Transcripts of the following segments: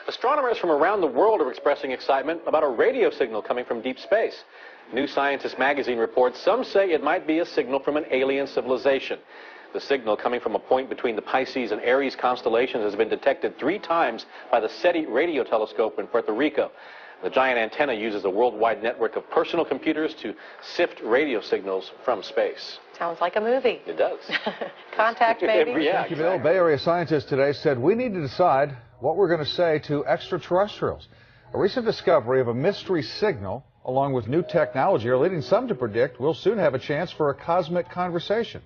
Astronomers from around the world are expressing excitement about a radio signal coming from deep space. New Scientist magazine reports some say it might be a signal from an alien civilization. The signal coming from a point between the Pisces and Aries constellations has been detected 3 times by the SETI radio telescope in Puerto Rico. The giant antenna uses a worldwide network of personal computers to sift radio signals from space. Sounds like a movie. It does. Contact, maybe? Yeah, Thank you, Bill. Bay Area scientists today said we need to decide what we're going to say to extraterrestrials. A recent discovery of a mystery signal, along with new technology, are leading some to predict we'll soon have a chance for a cosmic conversation.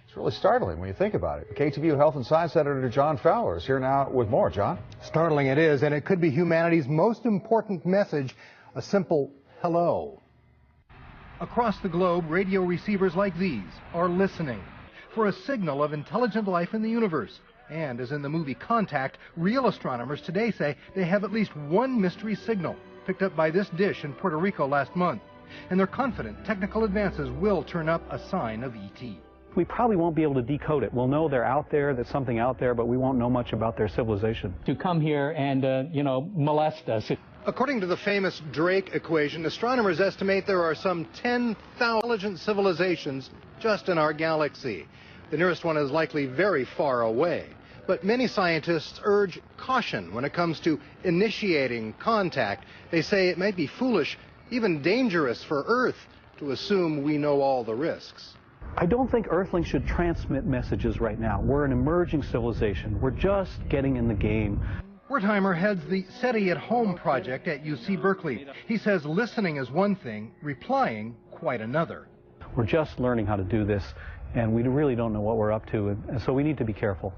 It's really startling when you think about it. KTVU Health and Science Editor John Fowler is here now with more. John? Startling it is, and it could be humanity's most important message, a simple hello. Across the globe, radio receivers like these are listening for a signal of intelligent life in the universe. And as in the movie Contact, real astronomers today say they have at least one mystery signal picked up by this dish in Puerto Rico last month. And they're confident technical advances will turn up a sign of ET. We probably won't be able to decode it. We'll know they're out there, there's something out there, but we won't know much about their civilization. To come here and, molest us. According to the famous Drake equation, astronomers estimate there are some 10,000 intelligent civilizations just in our galaxy. The nearest one is likely very far away. But many scientists urge caution when it comes to initiating contact. They say it might be foolish, even dangerous for Earth to assume we know all the risks. I don't think Earthlings should transmit messages right now. We're an emerging civilization. We're just getting in the game. Wertheimer heads the SETI at Home project at UC Berkeley. He says listening is one thing, replying quite another. We're just learning how to do this, and we really don't know what we're up to, and so we need to be careful.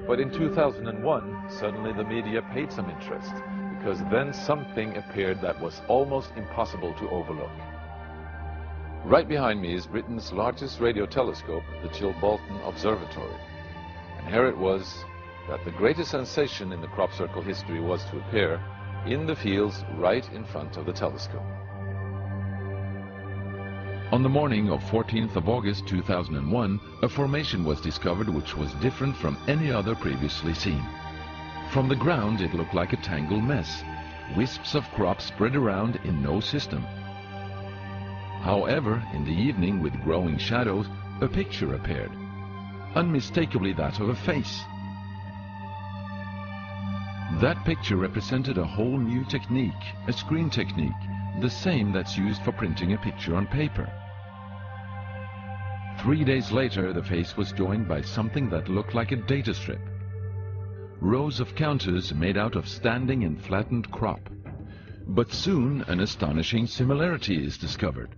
But in 2001, suddenly the media paid some interest, because then something appeared that was almost impossible to overlook. Right behind me is Britain's largest radio telescope, the Chilbolton Observatory. And here it was that the greatest sensation in the crop circle history was to appear in the fields right in front of the telescope. On the morning of 14th of August 2001, a formation was discovered which was different from any other previously seen. From the ground it looked like a tangled mess, wisps of crop spread around in no system. However, in the evening with growing shadows, a picture appeared, unmistakably that of a face. That picture represented a whole new technique, a screen technique, the same that's used for printing a picture on paper. 3 days later, the face was joined by something that looked like a data strip. Rows of counters made out of standing and flattened crop. But soon an astonishing similarity is discovered.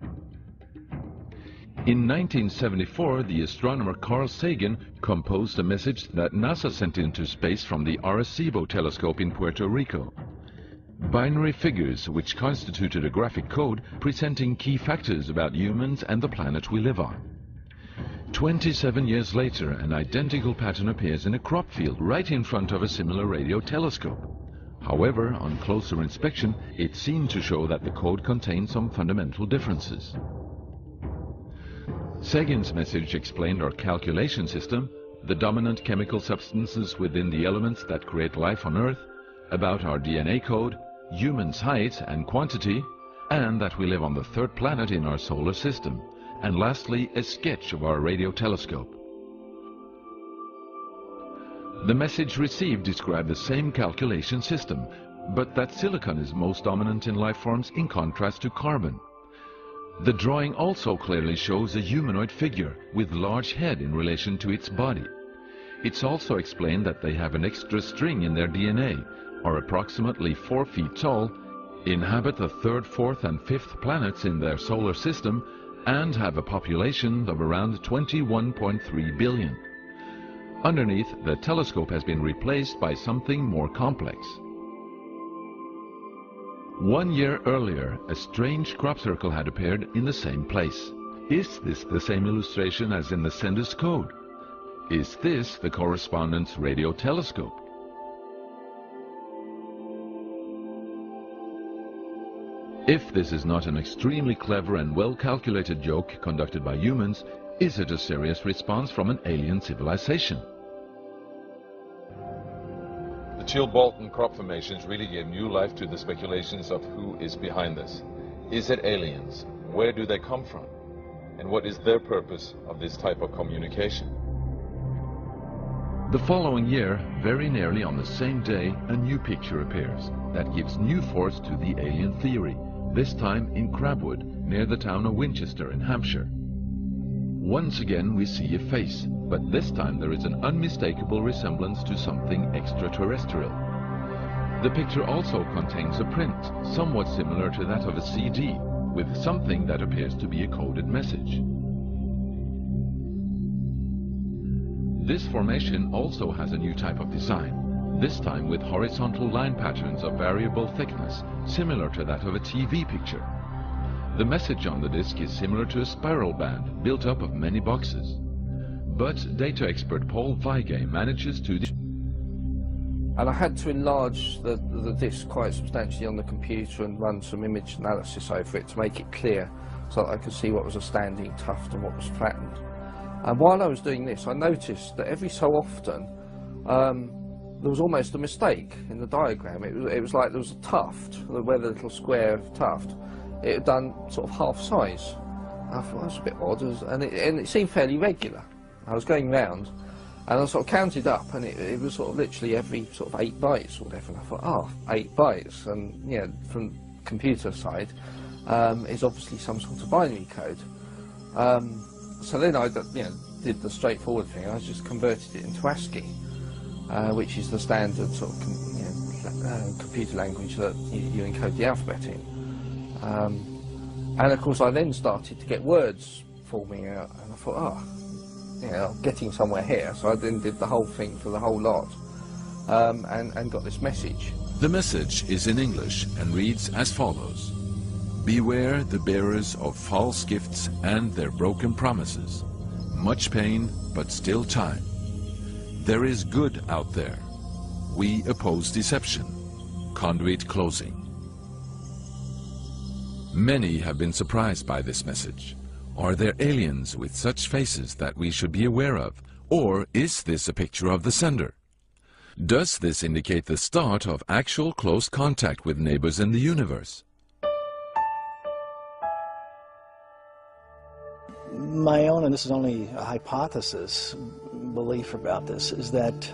In 1974, the astronomer Carl Sagan composed a message that NASA sent into space from the Arecibo telescope in Puerto Rico. Binary figures which constituted a graphic code presenting key factors about humans and the planet we live on. 27 years later, an identical pattern appears in a crop field right in front of a similar radio telescope. However, on closer inspection, it seemed to show that the code contained some fundamental differences. Sagan's message explained our calculation system, the dominant chemical substances within the elements that create life on Earth, about our DNA code, humans' height and quantity, and that we live on the 3rd planet in our solar system, and lastly, a sketch of our radio telescope. The message received described the same calculation system, but that silicon is most dominant in life forms in contrast to carbon. The drawing also clearly shows a humanoid figure with large head in relation to its body. It's also explained that they have an extra string in their DNA, are approximately 4 feet tall, inhabit the 3rd, 4th and 5th planets in their solar system, and have a population of around 21.3 billion. Underneath, the telescope has been replaced by something more complex. 1 year earlier, a strange crop circle had appeared in the same place. Is this the same illustration as in the sender's code? Is this the correspondence radio telescope? If this is not an extremely clever and well-calculated joke conducted by humans, is it a serious response from an alien civilization? The Chilbolton crop formations really gave new life to the speculations of who is behind this. Is it aliens? Where do they come from? And what is their purpose of this type of communication? The following year, very nearly on the same day, a new picture appears that gives new force to the alien theory, this time in Crabwood, near the town of Winchester in Hampshire. Once again we see a face, but this time there is an unmistakable resemblance to something extraterrestrial. The picture also contains a print, somewhat similar to that of a CD, with something that appears to be a coded message. This formation also has a new type of design, this time with horizontal line patterns of variable thickness, similar to that of a TV picture. The message on the disc is similar to a spiral band built up of many boxes. But data expert Paul Weige manages to... And I had to enlarge the disc quite substantially on the computer and run some image analysis over it to make it clear so that I could see what was a standing tuft and what was flattened. And while I was doing this, I noticed that every so often there was almost a mistake in the diagram. It was like there was a tuft, where the little square tuft, it had done sort of half size. I thought that's a bit odd, and it seemed fairly regular. I was going round, and I sort of counted up, and it was sort of literally every sort of 8 bytes or whatever. And I thought, oh, 8 bytes, and yeah, from computer side, is obviously some sort of binary code. So then I did the straightforward thing. I just converted it into ASCII, which is the standard sort of computer language that you encode the alphabet in. And of course I then started to get words forming out, and I thought, I'm getting somewhere here. So I then did the whole thing for the whole lot, and got this message. The message is in English and reads as follows. Beware the bearers of false gifts and their broken promises. Much pain, but still time. There is good out there. We oppose deception. Conduit closing. Many have been surprised by this message. Are there aliens with such faces that we should be aware of? Or is this a picture of the sender? Does this indicate the start of actual close contact with neighbors in the universe? My own, and this is only a hypothesis, belief about this, is that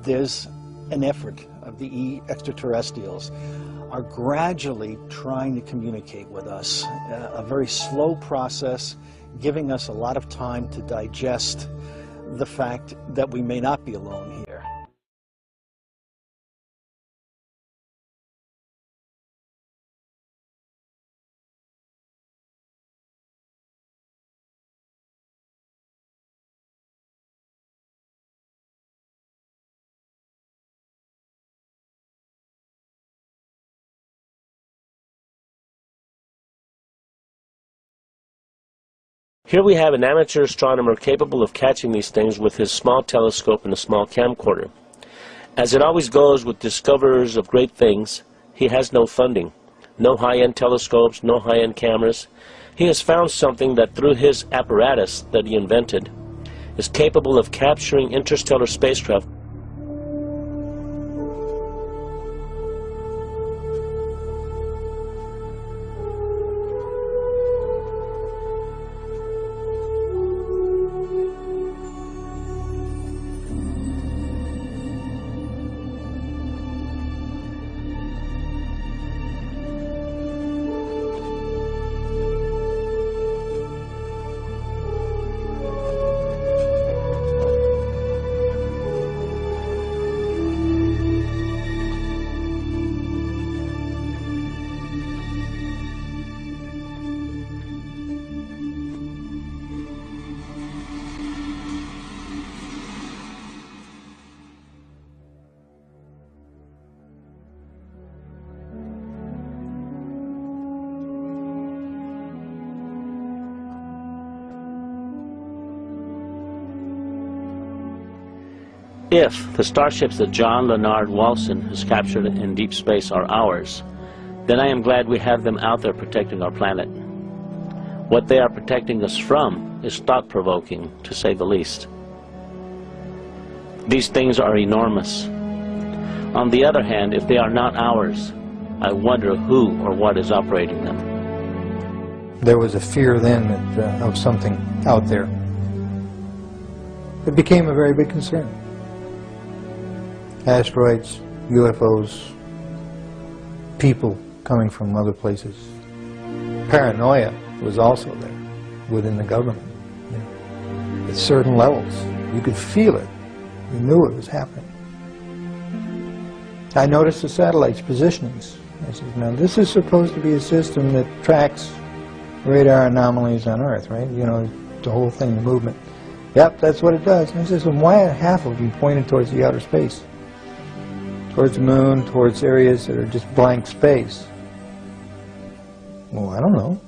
there's an effort of the extraterrestrials are gradually trying to communicate with us, a very slow process, giving us a lot of time to digest the fact that we may not be alone here. Here we have an amateur astronomer capable of catching these things with his small telescope and a small camcorder. As it always goes with discoverers of great things, he has no funding, no high-end telescopes, no high-end cameras. He has found something that through his apparatus that he invented is capable of capturing interstellar spacecraft. If the starships that John Leonard Walson has captured in deep space are ours, then I am glad we have them out there protecting our planet. What they are protecting us from is thought-provoking, to say the least. These things are enormous. On the other hand, if they are not ours, I wonder who or what is operating them. There was a fear then that, of something out there. It became a very big concern. Asteroids, UFOs, people coming from other places. Paranoia was also there within the government. At certain levels, you could feel it. You knew it was happening. I noticed the satellites' positionings. I said, now this is supposed to be a system that tracks radar anomalies on Earth, right? You know, the whole thing, the movement. Yep, that's what it does. And I said, well, why are half of them pointed towards the outer space? Towards the moon, towards areas that are just blank space? Well, I don't know,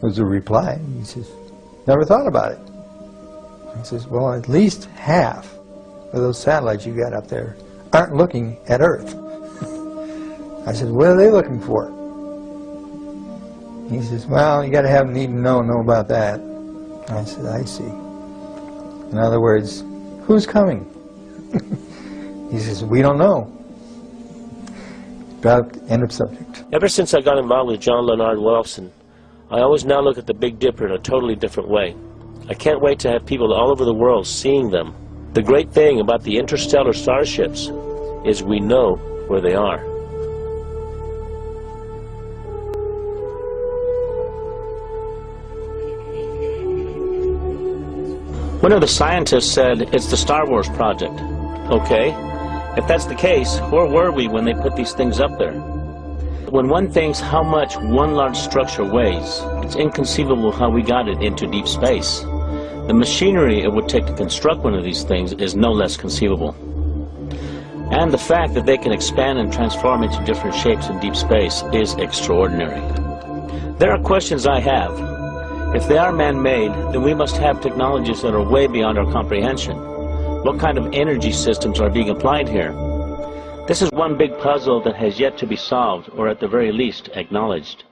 was the reply. He says, never thought about it. He says, well, at least half of those satellites you got up there aren't looking at Earth. I said, what are they looking for? He says, well, you got to have need to know about that. I said, I see. In other words, who's coming? He says, we don't know. End of subject. Ever since I got involved with John Leonard Walson, I always now look at the Big Dipper in a totally different way. I can't wait to have people all over the world seeing them. The great thing about the interstellar starships is we know where they are. One of the scientists said it's the Star Wars project. Okay, if that's the case, where were we when they put these things up there? When one thinks how much one large structure weighs, it's inconceivable how we got it into deep space. The machinery it would take to construct one of these things is no less conceivable. And the fact that they can expand and transform into different shapes in deep space is extraordinary. There are questions I have. If they are man-made, then we must have technologies that are way beyond our comprehension. What kind of energy systems are being applied here? This is one big puzzle that has yet to be solved, or at the very least, acknowledged.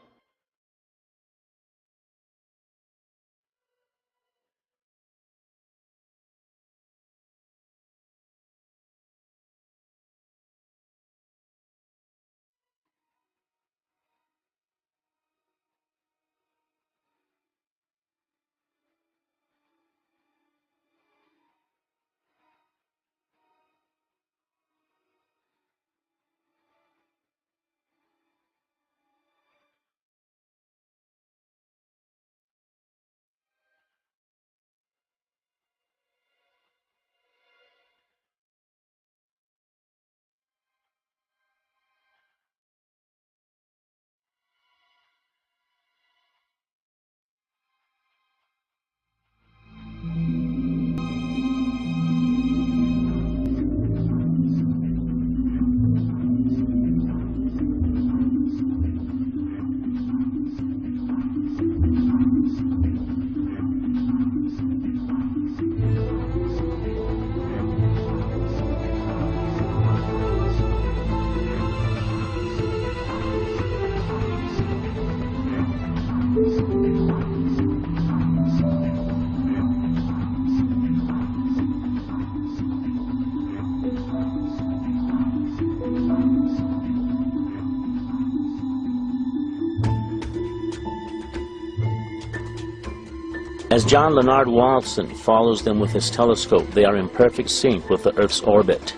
As John Leonard Walson follows them with his telescope, they are in perfect sync with the Earth's orbit,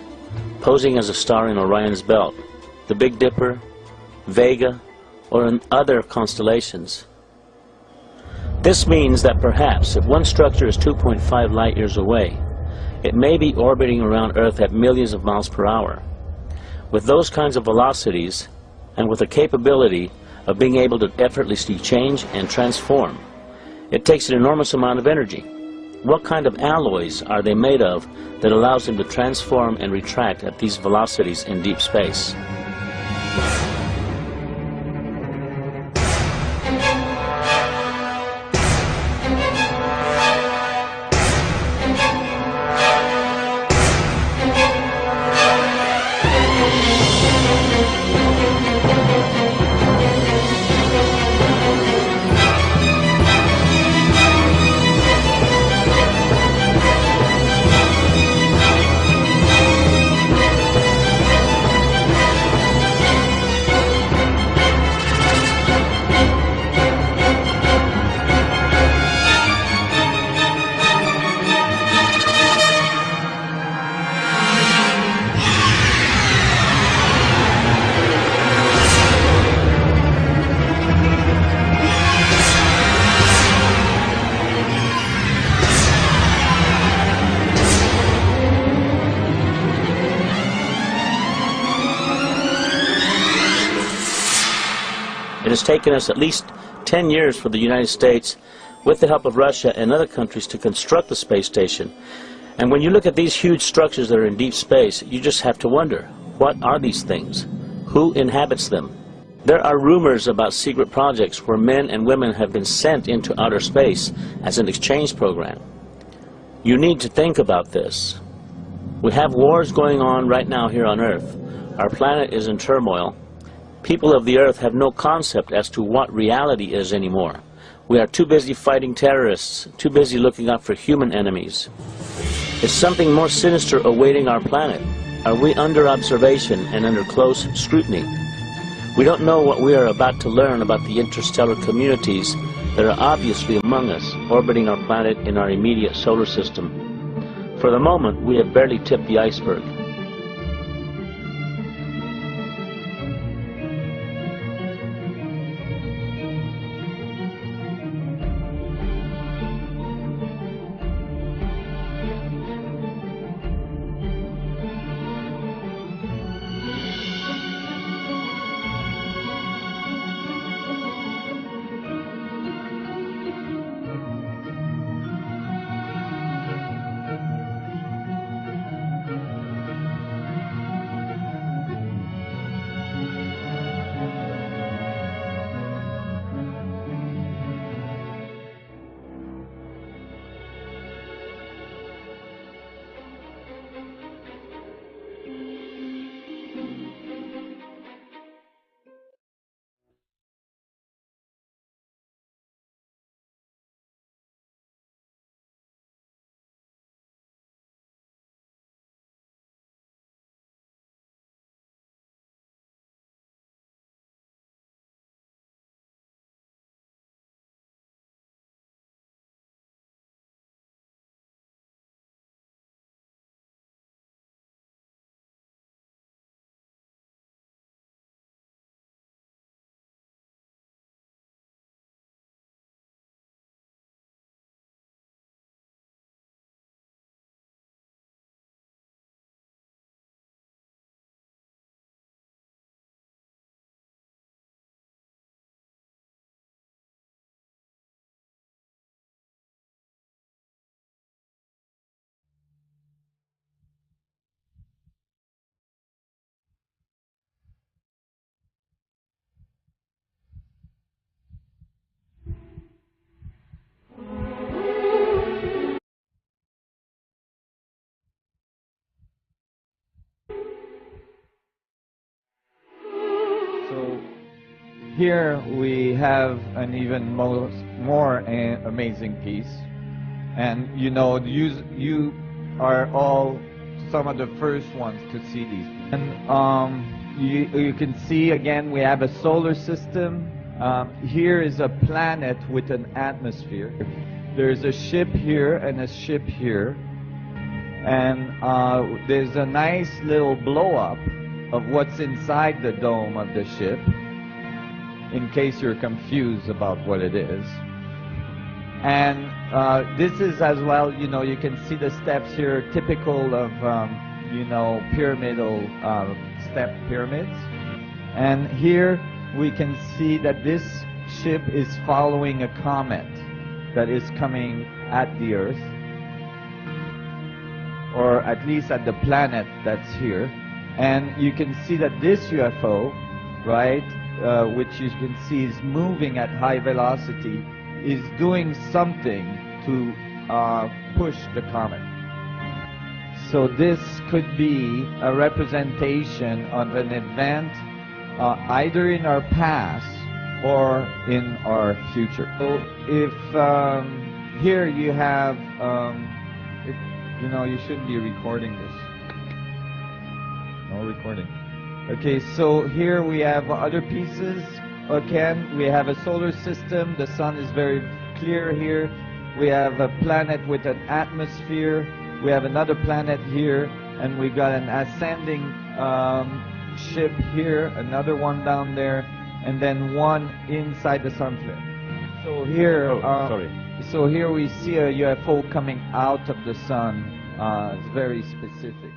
posing as a star in Orion's belt, the Big Dipper, Vega, or in other constellations. This means that perhaps if one structure is 2.5 light-years away, it may be orbiting around Earth at millions of miles per hour. With those kinds of velocities, and with the capability of being able to effortlessly change and transform, it takes an enormous amount of energy. What kind of alloys are they made of that allows them to transform and retract at these velocities in deep space? It has taken us at least 10 years for the United States, with the help of Russia and other countries, to construct the space station. And when you look at these huge structures that are in deep space, you just have to wonder, what are these things? Who inhabits them? There are rumors about secret projects where men and women have been sent into outer space as an exchange program. You need to think about this. We have wars going on right now here on Earth. Our planet is in turmoil. People of the Earth have no concept as to what reality is anymore. We are too busy fighting terrorists, too busy looking out for human enemies. Is something more sinister awaiting our planet? Are we under observation and under close scrutiny? We don't know what we are about to learn about the interstellar communities that are obviously among us, orbiting our planet in our immediate solar system. For the moment, we have barely tipped the iceberg. Here we have an even more amazing piece, and you know, you are all some of the first ones to see these. And you can see again we have a solar system. Here is a planet with an atmosphere. There's a ship here and a ship here, and there's a nice little blow-up of what's inside the dome of the ship, in case you're confused about what it is. And this is as well, you know, you can see the steps here, typical of, you know, pyramidal step pyramids. And here we can see that this ship is following a comet that is coming at the Earth, or at least at the planet that's here. And you can see that this UFO, right, which you can see is moving at high velocity, is doing something to push the comet. So this could be a representation of an event either in our past or in our future. So if here you have, you know, you shouldn't be recording this. No recording. Okay, so here we have other pieces. Again, we have a solar system. The sun is very clear here. We have a planet with an atmosphere. We have another planet here, and we got an ascending ship here, another one down there, and then one inside the sun flare. So here, so here we see a UFO coming out of the sun. It's very specific.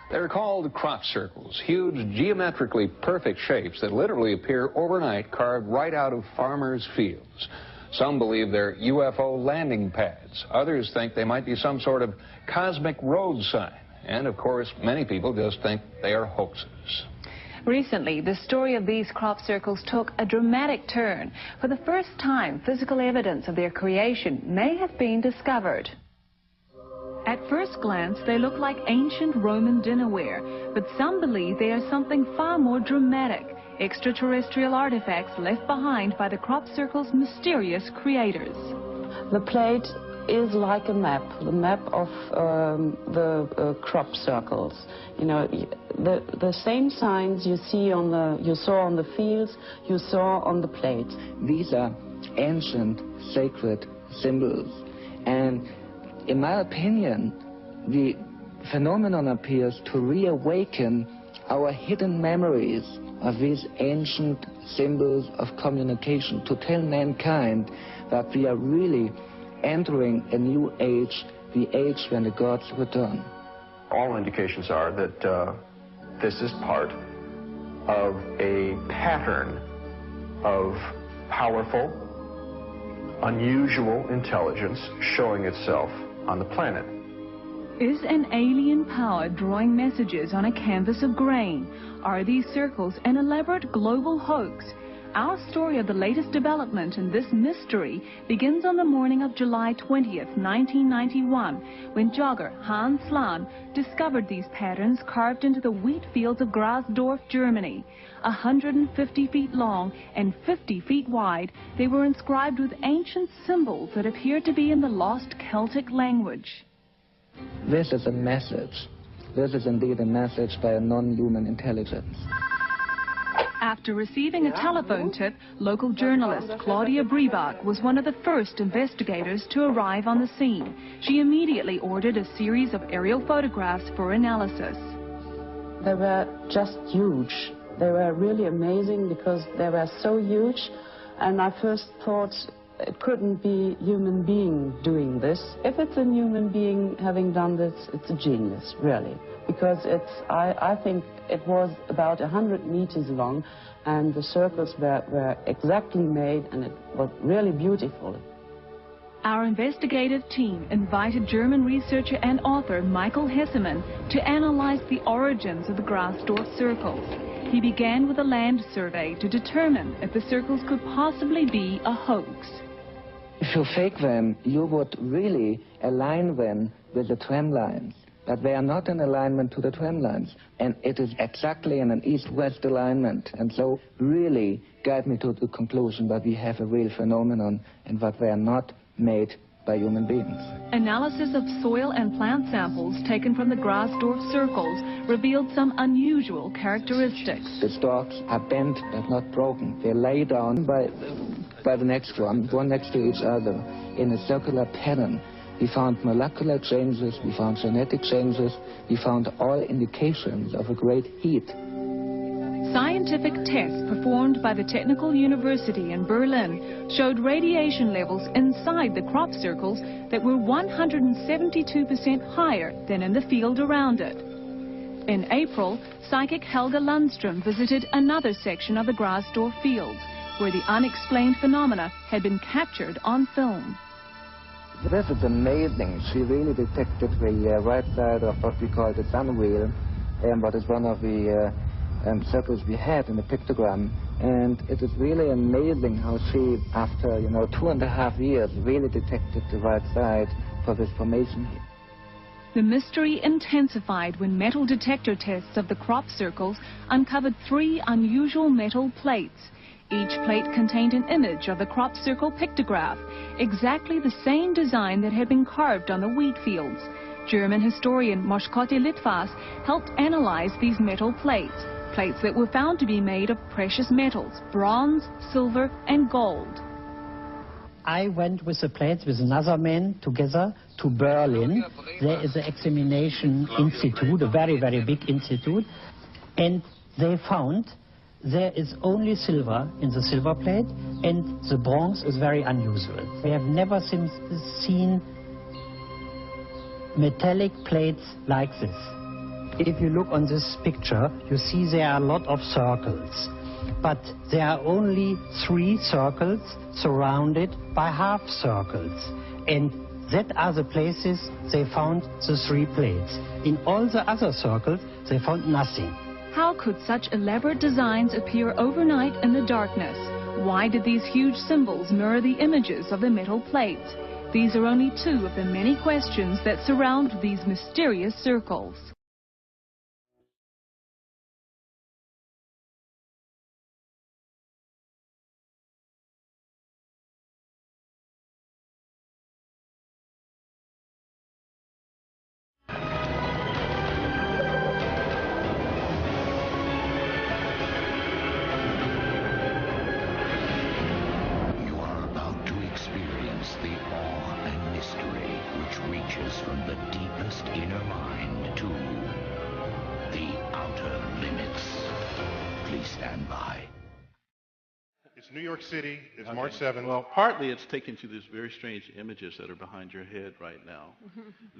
They're called crop circles, huge geometrically perfect shapes that literally appear overnight, carved right out of farmers' fields. Some believe they're UFO landing pads. Others think they might be some sort of cosmic road sign. And, of course, many people just think they are hoaxes. Recently, the story of these crop circles took a dramatic turn. For the first time, physical evidence of their creation may have been discovered. At first glance, they look like ancient Roman dinnerware, but some believe they are something far more dramatic, extraterrestrial artifacts left behind by the crop circle's mysterious creators. The plate is like a map, the map of the crop circles. You know, the same signs you saw on the fields, you saw on the plate. These are ancient, sacred symbols, and in my opinion, the phenomenon appears to reawaken our hidden memories of these ancient symbols of communication, to tell mankind that we are really entering a new age, the age when the gods return. All indications are that this is part of a pattern of powerful, unusual intelligence showing itself on the planet. Is an alien power drawing messages on a canvas of grain? Are these circles an elaborate global hoax? Our story of the latest development in this mystery begins on the morning of July 20th, 1991, when jogger Hans Slan discovered these patterns carved into the wheat fields of Grasdorf, Germany. 150 feet long and 50 feet wide, they were inscribed with ancient symbols that appeared to be in the lost Celtic language. This is a message. This is indeed a message by a non-human intelligence. After receiving a telephone tip, local journalist Claudia Briebach was one of the first investigators to arrive on the scene. She immediately ordered a series of aerial photographs for analysis. They were just huge. They were really amazing because they were so huge, and I first thought it couldn't be a human being doing this. If it's a human being having done this, it's a genius, really. Because I think it was about 100 meters long, and the circles were exactly made, and it was really beautiful. Our investigative team invited German researcher and author Michael Hessemann to analyze the origins of the Grasdorf circles. He began with a land survey to determine if the circles could possibly be a hoax. If you fake them, you would really align them with the tram lines. But they are not in alignment to the tram lines. And it is exactly in an east-west alignment. And so really guide me to the conclusion that we have a real phenomenon and that they are not made by human beings. Analysis of soil and plant samples taken from the Grasdorf circles revealed some unusual characteristics. The stalks are bent but not broken. They lay down by the next one next to each other in a circular pattern. We found molecular changes, we found genetic changes, we found all indications of a great heat. Scientific tests performed by the Technical University in Berlin showed radiation levels inside the crop circles that were 172% higher than in the field around it. In April, psychic Helga Lundström visited another section of the Grasdorf fields, where the unexplained phenomena had been captured on film. This is amazing. She really detected the right side of what we call the sun wheel, and what is one of the circles we had in the pictogram. And it is really amazing how she, after 2.5 years, really detected the right side for this formation here. The mystery intensified when metal detector tests of the crop circles uncovered 3 unusual metal plates. Each plate contained an image of the crop circle pictograph, exactly the same design that had been carved on the wheat fields. German historian Moschkotti Litvas helped analyze these metal plates, plates that were found to be made of precious metals, bronze, silver, and gold. I went with the plates with another man together to Berlin. There is an examination institute, a very, very big institute, and they found there is only silver in the silver plate, and the bronze is very unusual. We have never seen metallic plates like this. If you look on this picture, you see there are a lot of circles. But there are only 3 circles surrounded by half circles. And that are the places they found the 3 plates. In all the other circles, they found nothing. How could such elaborate designs appear overnight in the darkness? Why did these huge symbols mirror the images of the metal plates? These are only 2 of the many questions that surround these mysterious circles. From the deepest inner mind to the outer limits. Please stand by. It's New York City. It's March 7th. Well, partly it's taken to these very strange images that are behind your head right now.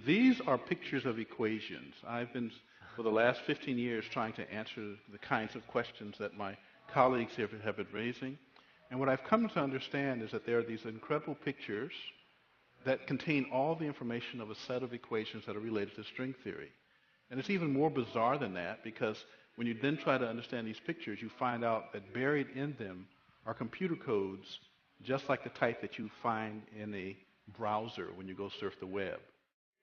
These are pictures of equations. I've been, for the last 15 years, trying to answer the kinds of questions that my colleagues here have been raising. And what I've come to understand is that there are these incredible pictures that contain all the information of a set of equations that are related to string theory. And it's even more bizarre than that, because when you then try to understand these pictures, you find out that buried in them are computer codes, just like the type that you find in a browser when you go surf the web.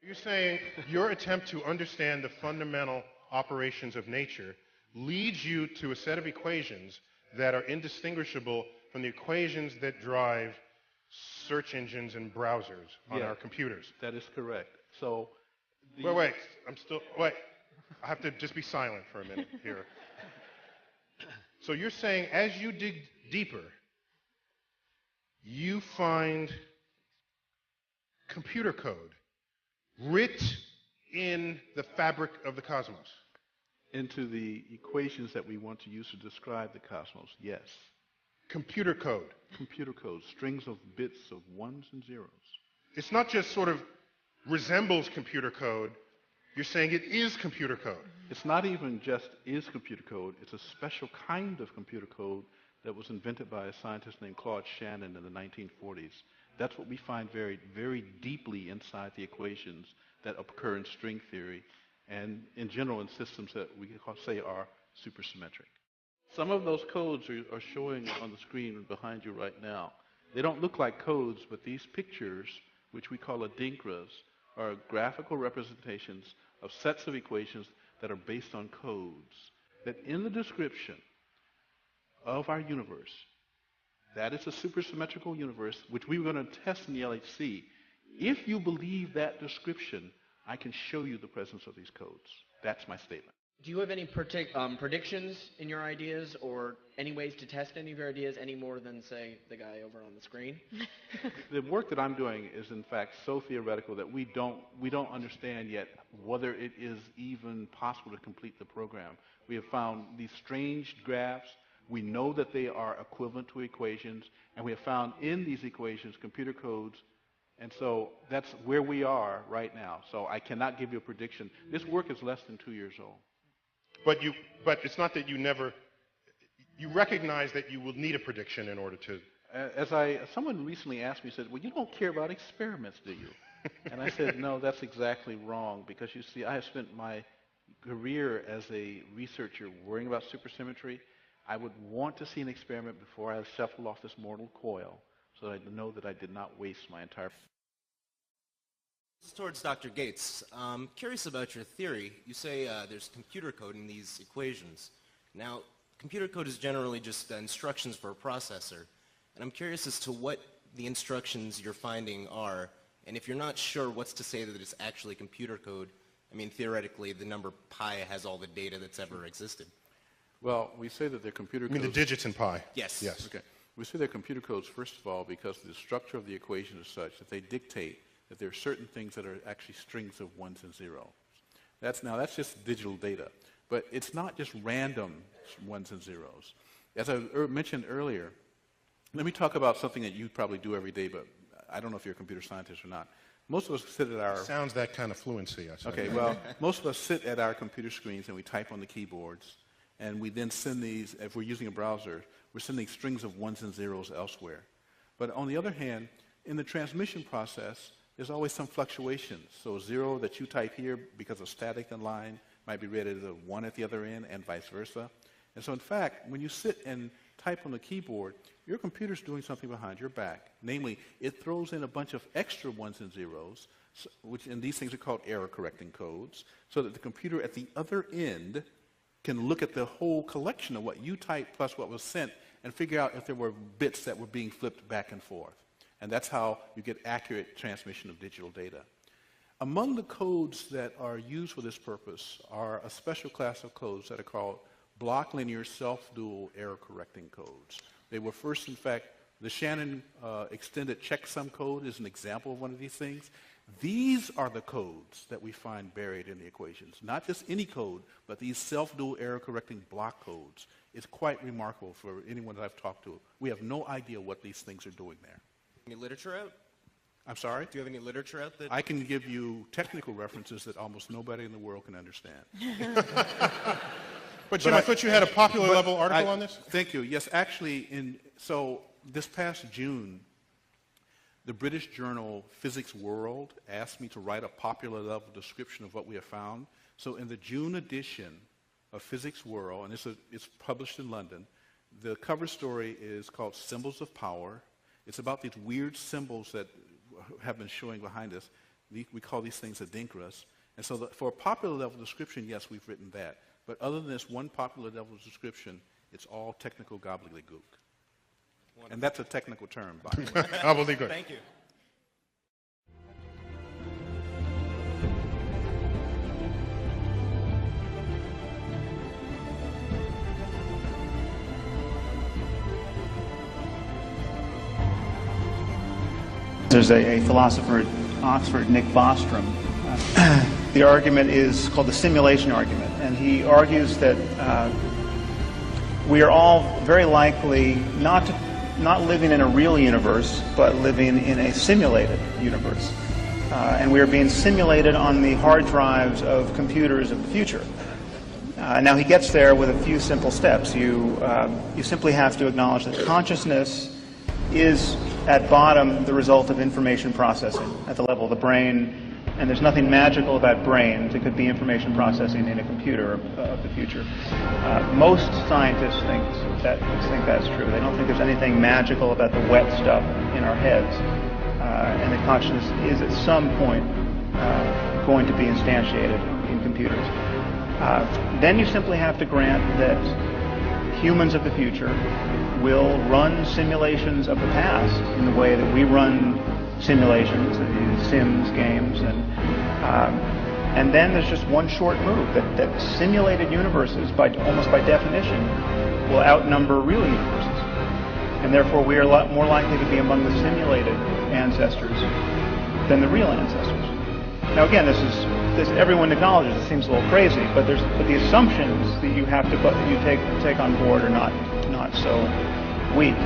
You're saying your attempt to understand the fundamental operations of nature leads you to a set of equations that are indistinguishable from the equations that drive search engines and browsers on our computers. That is correct. So, wait, I have to just be silent for a minute here. So you're saying as you dig deeper, you find computer code writ in the fabric of the cosmos? Into the equations that we want to use to describe the cosmos, yes. Computer code. Computer code, strings of bits of ones and zeros. It's not just sort of resembles computer code. You're saying it is computer code. It's not even just is computer code. It's a special kind of computer code that was invented by a scientist named Claude Shannon in the 1940s. That's what we find very, very deeply inside the equations that occur in string theory and in general in systems that we say are supersymmetric. Some of those codes are showing on the screen behind you right now. They don't look like codes, but these pictures, which we call adinkras, are graphical representations of sets of equations that are based on codes. That in the description of our universe, that is a supersymmetrical universe, which we were going to test in the LHC. If you believe that description, I can show you the presence of these codes. That's my statement. Do you have any predictions in your ideas, or any ways to test any of your ideas any more than, say, the guy over on the screen? The work that I'm doing is, in fact, so theoretical that we don't understand yet whether it is even possible to complete the program. We have found these strange graphs. We know that they are equivalent to equations, and we have found in these equations computer codes. And so that's where we are right now. So I cannot give you a prediction. This work is less than 2 years old. But it's not that you recognize that you will need a prediction in order to. Someone recently asked me, said, well, you don't care about experiments, do you? And I said, no, that's exactly wrong, because you see, I have spent my career as a researcher worrying about supersymmetry. I would want to see an experiment before I shuffle off this mortal coil, so that I know that I did not waste my entire. This is towards Dr. Gates. Curious about your theory. You say there's computer code in these equations. Now, computer code is generally just instructions for a processor. And I'm curious as to what the instructions you're finding are. And if you're not sure what's to say that it's actually computer code, I mean, theoretically, the number pi has all the data that's ever existed. Well, we say that they're computer codes. You mean the digits in pi? Yes. Yes. Okay. We say they're computer codes, first of all, because the structure of the equation is such that they dictate that there are certain things that are actually strings of ones and zeros. That's just digital data. But it's not just random ones and zeros. As I mentioned earlier, let me talk about something that you probably do every day, but I don't know if you're a computer scientist or not. Most of us sit at our... Sounds that kind of fluency, I said. Okay, well, most of us sit at our computer screens and we type on the keyboards, and we then send these, if we're using a browser, we're sending strings of ones and zeros elsewhere. But on the other hand, in the transmission process, there's always some fluctuations. So 0 that you type here because of static in line might be read as a 1 at the other end and vice versa. And so in fact, when you sit and type on the keyboard, your computer's doing something behind your back. Namely, it throws in a bunch of extra ones and zeros, and these things are called error correcting codes, so that the computer at the other end can look at the whole collection of what you typed plus what was sent and figure out if there were bits that were being flipped back and forth. And that's how you get accurate transmission of digital data. Among the codes that are used for this purpose are a special class of codes that are called block linear self-dual error correcting codes. They were first, in fact, the Shannon extended checksum code is an example of one of these things. These are the codes that we find buried in the equations. Not just any code, but these self-dual error correcting block codes. It's quite remarkable for anyone that I've talked to. We have no idea what these things are doing there. Any literature out? I'm sorry? Do you have any literature out that... I can give you technical references that almost nobody in the world can understand. But Jim, I thought you had a popular level article on this? Thank you. Yes, actually, so this past June, the British journal Physics World asked me to write a popular level description of what we have found. So in the June edition of Physics World, and it's published in London, the cover story is called Symbols of Power. It's about these weird symbols that have been showing behind us. We call these things adinkras. And so for a popular level description, yes, we've written that. But other than this one popular level description, it's all technical gobbledygook. Wonderful. And that's a technical term, by the way. Gobbledygook. Thank you. There's a philosopher at Oxford, Nick Bostrom. The argument is called the simulation argument, and he argues that we are all very likely not living in a real universe, but living in a simulated universe. And we are being simulated on the hard drives of computers of the future. Now he gets there with a few simple steps. You simply have to acknowledge that consciousness is at bottom the result of information processing at the level of the brain, and there's nothing magical about brains. It could be information processing in a computer of the future. Most scientists think that's true. They don't think there's anything magical about the wet stuff in our heads, and that consciousness is at some point going to be instantiated in computers. Then you simply have to grant that humans of the future will run simulations of the past in the way that we run simulations, Sims games, and then there's just one short move that simulated universes, almost by definition, will outnumber real universes, and therefore we are a lot more likely to be among the simulated ancestors than the real ancestors. Now again, this everyone acknowledges it seems a little crazy, but the assumptions that you have to take on board are not so weak.